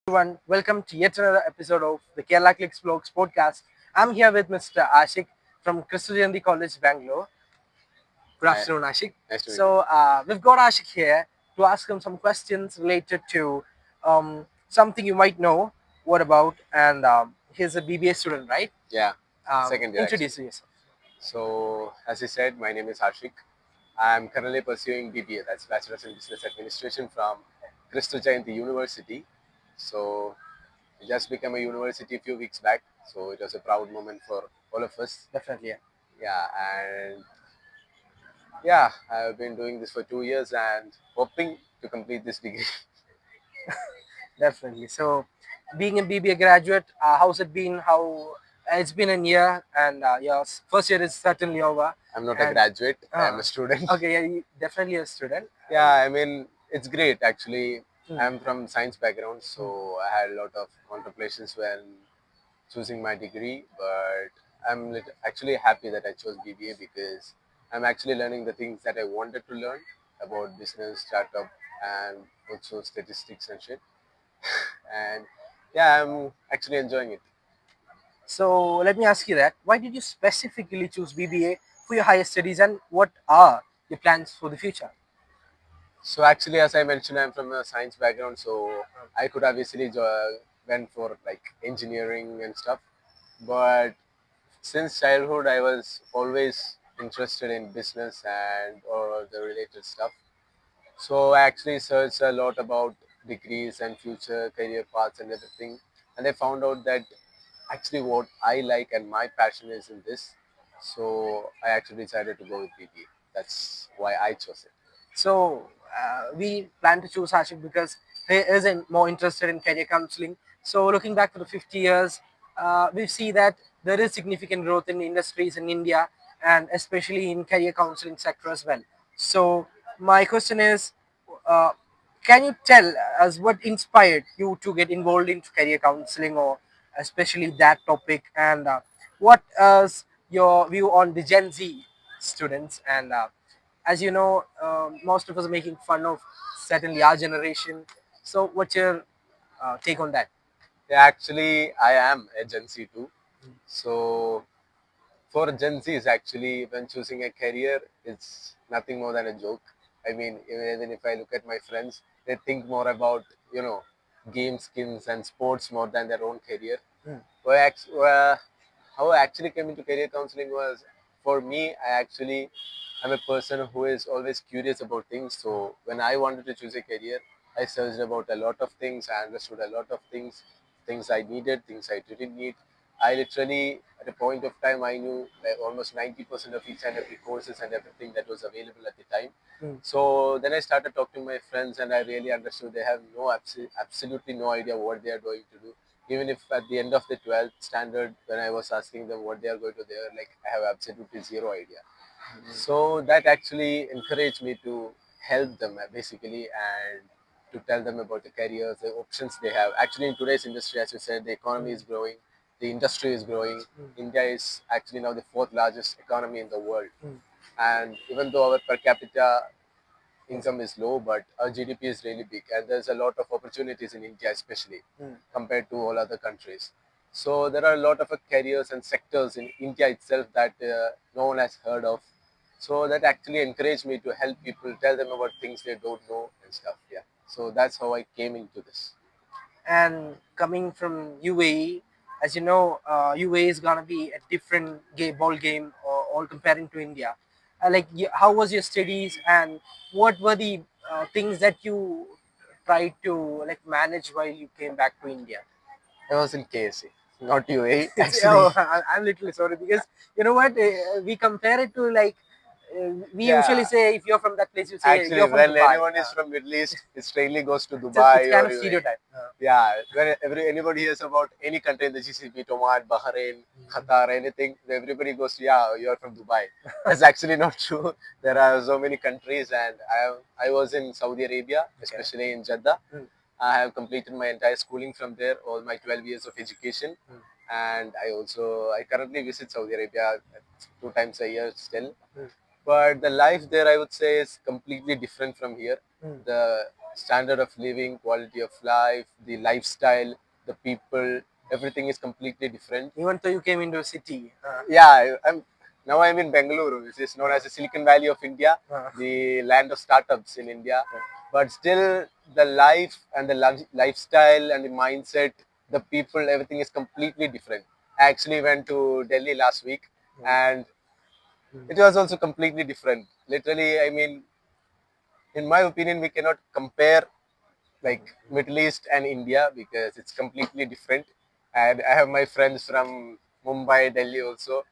everyone. Welcome to yet another episode of the Kerala Clicks Vlogs podcast. I'm here with Mr. Ashik from Kristu Jayanti College, Bangalore. Good Hi, afternoon, Ashik. nice to meet you. So we've got Ashik here to ask him some questions related to something you might know what about, and he's a BBA student, right? Yeah, second year actually. Introduce yourself. So, as you said, my name is Ashik. I'm currently pursuing BBA, that's Bachelor's in Business Administration from Kristu Jayanti University. So, it just became a university a few weeks back. So, it was a proud moment for all of us. Definitely, yeah. Yeah, and yeah, I've been doing this for 2 years and hoping to complete this degree. Definitely. So, being a BBA graduate, how's it been? How it's been a year, and your first year is certainly over. I'm not a And graduate, I'm uh, a student. okay, yeah, definitely a student. Yeah, I mean, it's great actually. Hmm, I'm from science background, hmm. so I had a lot of contemplations when choosing my degree, but actually happy that I chose BBA because I'm actually learning the things that I wanted to learn about business, startup, and also statistics and shit. And yeah, I'm actually enjoying it. So let me ask you that: why did you specifically choose BBA for your higher studies, and what are your plans for the future? So actually, as I mentioned, I'm from a science background, so I could have easily went for like engineering and stuff, but since childhood I was always interested in business and or the related stuff, so I actually searched a lot about degrees and future career paths and everything, and I found out that actually what I like and my passion is in this, so I actually decided to go with BBA. That's why I chose it. So we plan to choose Ashik because he isn't more interested in career counseling. So looking back for the 50 years, we see that there is significant growth in industries in India and especially in career counseling sector as well. So my question is, uh, can you tell us what inspired you to get involved into career counseling or especially that topic, and what is your view on the Gen Z students, and as you know, most of us are making fun of certainly our generation. So, what's your take on that? Yeah, actually I am a Gen Z too. So for Gen Zs, actually, when choosing a career, it's nothing more than a joke. I mean, even if I look at my friends, they think more about, you know, game skins and sports more than their own career. Mm, How I actually came into career counseling was, for me, I'm a person who is always curious about things. So when I wanted to choose a career, I searched about a lot of things. I understood a lot of things, things I needed, things I didn't need. I literally, at a point of time, I knew like almost 90% of each and every courses and everything that was available at the time. mm, So then I started talking to my friends, and I really understood they have absolutely no idea what they are going to do. Even if at the end of the 12th standard, when I was asking them what they are going to, they were like, I have absolutely zero idea. So that actually encouraged me to help them basically, and to tell them about the careers, the options they have. Actually, in today's industry, as you said, the economy mm, is growing, the industry is growing. India is actually now the fourth largest economy in the world. mm. And even though our per capita Yes. income is low, but our GDP is really big, and there's a lot of opportunities in India, especially Mm. compared to all other countries. So there are a lot of careers and sectors in India itself that no one has heard of. So that actually encouraged me to help people, tell them about things they don't know and stuff. Yeah. So that's how I came into this. And coming from UAE, as you know, UAE is gonna be a different ball game, or all comparing to India. How was your studies, and what were the things that you tried to like manage while you came back to India? I was in KSA, not UAE. It's, Actually, oh, I'm literally sorry because you know what, we compare it to like, we usually yeah. say if you're from that place, you say Actually, you're from when Dubai. anyone is from Middle East, it straightly goes to It's Dubai kind or of UAE. stereotype. Yeah, when anybody hears about any country in the GCC, Oman, Bahrain, Qatar, anything, everybody goes, yeah, you're from Dubai. That's actually not true. There are so many countries, and I was in Saudi Arabia, Okay. especially in Jeddah. Mm, I have completed my entire schooling from there, all my 12 years of education, mm, and I currently visit Saudi Arabia 2 times a year still. mm, But the life there, I would say, is completely different from here. mm, The standard of living, quality of life, the lifestyle, the people, everything is completely different. Even though you came into a city. Yeah, I'm in Bengaluru, which is known as the Silicon Valley of India, Uh, the land of startups in India. But still, the life and the lifestyle and the mindset, the people, everything is completely different. I actually went to Delhi last week, and it was also completely different. Literally, I mean, in my opinion, we cannot compare like Middle East and India because it's completely different. And I have my friends from Mumbai, Delhi also,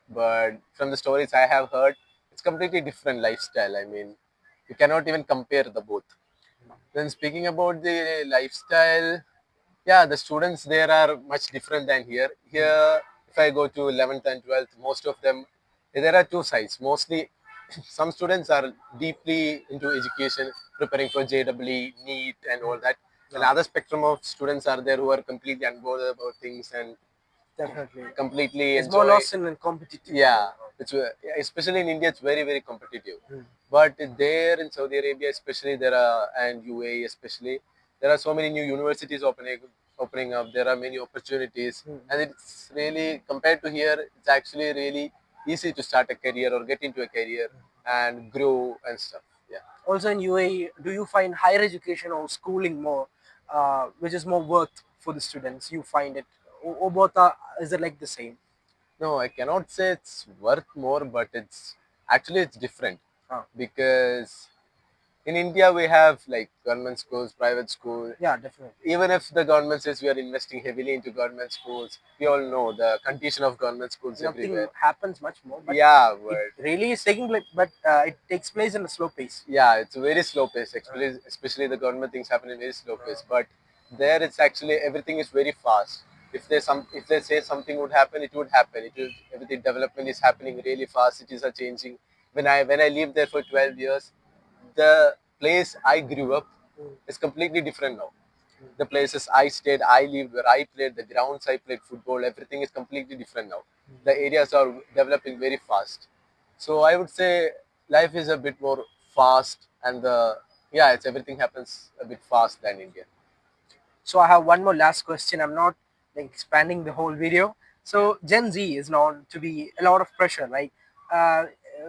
but from the stories I have heard, it's completely different lifestyle. I mean, you cannot even compare the both. Then speaking about the lifestyle, yeah, the students there are much different than here. Here, if I go to 11th and 12th, most of them, there are two sides. Mostly, some students are deeply into education, preparing for JEE, NEET, and all that. And no, other spectrum of students are there who are completely unbothered about things and definitely. completely It's more enjoy. lost in competitive. Yeah, especially in India, it's very very competitive. But there in Saudi Arabia, especially there are and UAE especially, there are so many new universities opening up. There are many opportunities, and it's really compared to here, it's actually really easy to start a career or get into a career and grow and stuff. Yeah. Also in UAE, do you find higher education or schooling more, which is more worth for the students? You find it, or both are, is it like the same? No, I cannot say it's worth more, but it's different Ah, because in India we have like government schools, private school. yeah, definitely. Even if the government says we are investing heavily into government schools, we all know the condition of government schools Nothing everywhere. happens much more, but Yeah, it but really is taking place, but it takes place in a slow pace. yeah, it's a very slow pace. Especially the government things happen in very slow pace. But there, it's actually everything is very fast. If they say something would happen, it would happen. It will everything development is happening really fast. Cities are changing. When I lived there for 12 years, the place I grew up is completely different now. The places I stayed, I lived, where I played, the grounds I played football, everything is completely different now. The areas are developing very fast. So I would say life is a bit more fast, and it's everything happens a bit fast than India. So I have one more last question. I'm not like expanding the whole video. So Gen Z is known to be a lot of pressure, right? Uh,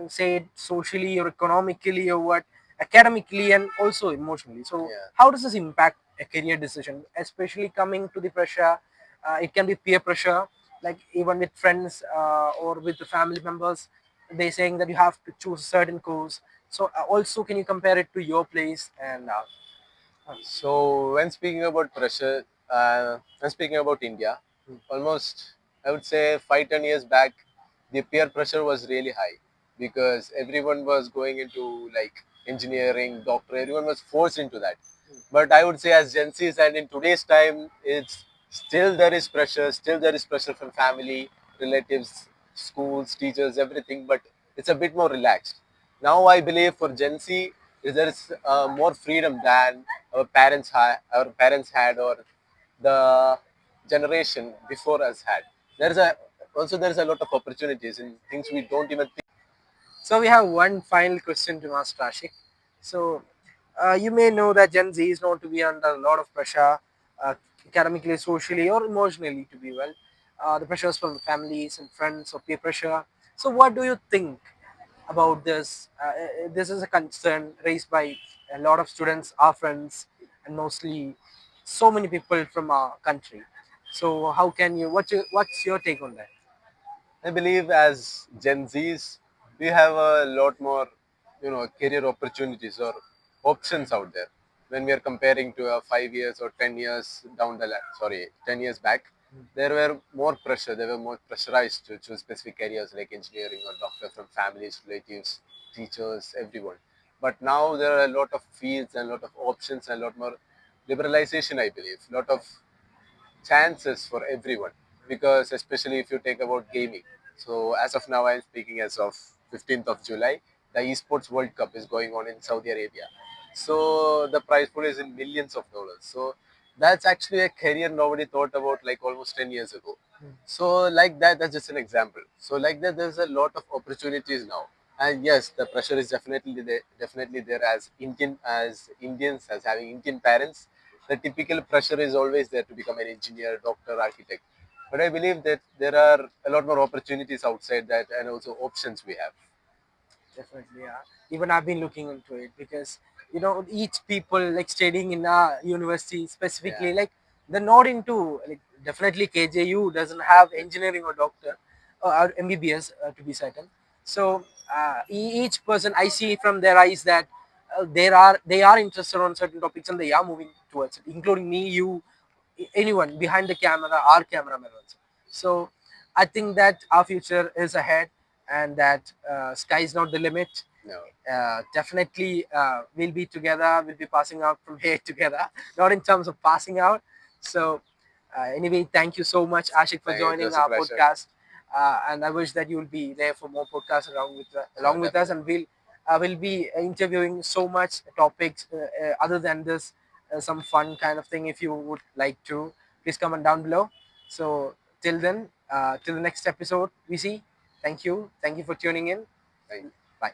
say it socially or economically or what, academically and also emotionally. So Yeah. how does this impact a career decision, especially coming to the pressure? It can be peer pressure, like even with friends or with the family members. They saying that you have to choose a certain course. So also, can you compare it to your place and So when speaking about India, almost I would say 5-10 years back, the peer pressure was really high because everyone was going into like engineering, doctor, everyone was forced into that. But I would say as Gen Zs and in today's time, it's still there is pressure, still there is pressure from family, relatives, schools, teachers, everything, but it's a bit more relaxed. Now I believe for Gen Z, there is more freedom than our parents had, or the generation before us had. There's a lot of opportunities in things we don't even think. So we have one final question to Master Ashik. So you may know that Gen Z is known to be under a lot of pressure, academically, socially, or emotionally to be well. The pressures from families and friends or peer pressure. So what do you think about this? This is a concern raised by a lot of students, our friends, and mostly so many people from our country. So how can you? What's your take on that? I believe as Gen Zs, we have a lot more, career opportunities or options out there. When we are comparing to 5 years or 10 years down the line, sorry, 10 years back, there were more pressure. They were more pressurized to choose specific careers like engineering or doctor from families, relatives, teachers, everyone. But now there are a lot of fields and a lot of options and a lot more liberalization. I believe, a lot of chances for everyone, because especially if you take about gaming. So as of now, I'm speaking as of 15th of July, the esports world cup is going on in Saudi Arabia. So the prize pool is in millions of dollars. So that's actually a career nobody thought about like almost 10 years ago. So like that's just an example. So like that, there's a lot of opportunities now. And yes, the pressure is definitely there as Indians, as having Indian parents. The typical pressure is always there to become an engineer, doctor, architect. But I believe that there are a lot more opportunities outside that, and also options we have. Definitely, yeah. Even I've been looking into it because each people like studying in a university Yeah, specifically, like they're not into like definitely KJU doesn't have definitely. engineering or doctor or MBBS to be certain. So each person I see from their eyes that they are interested on certain topics and they are moving towards it, including me, you, anyone behind the camera, our cameraman also. So I think that our future is ahead and that sky is not the limit. No, Definitely we'll be together, we'll be passing out from here together, not in terms of passing out. So anyway, thank you so much, Ashik, for it joining was a our pleasure. podcast. And I wish that you'll be there for more podcasts Sure, along with us, definitely. and we'll be interviewing so much topics other than this, some fun kind of thing. If you would like to, please comment down below. So till then, till the next episode, we see. Thank you for tuning in. Thank Bye.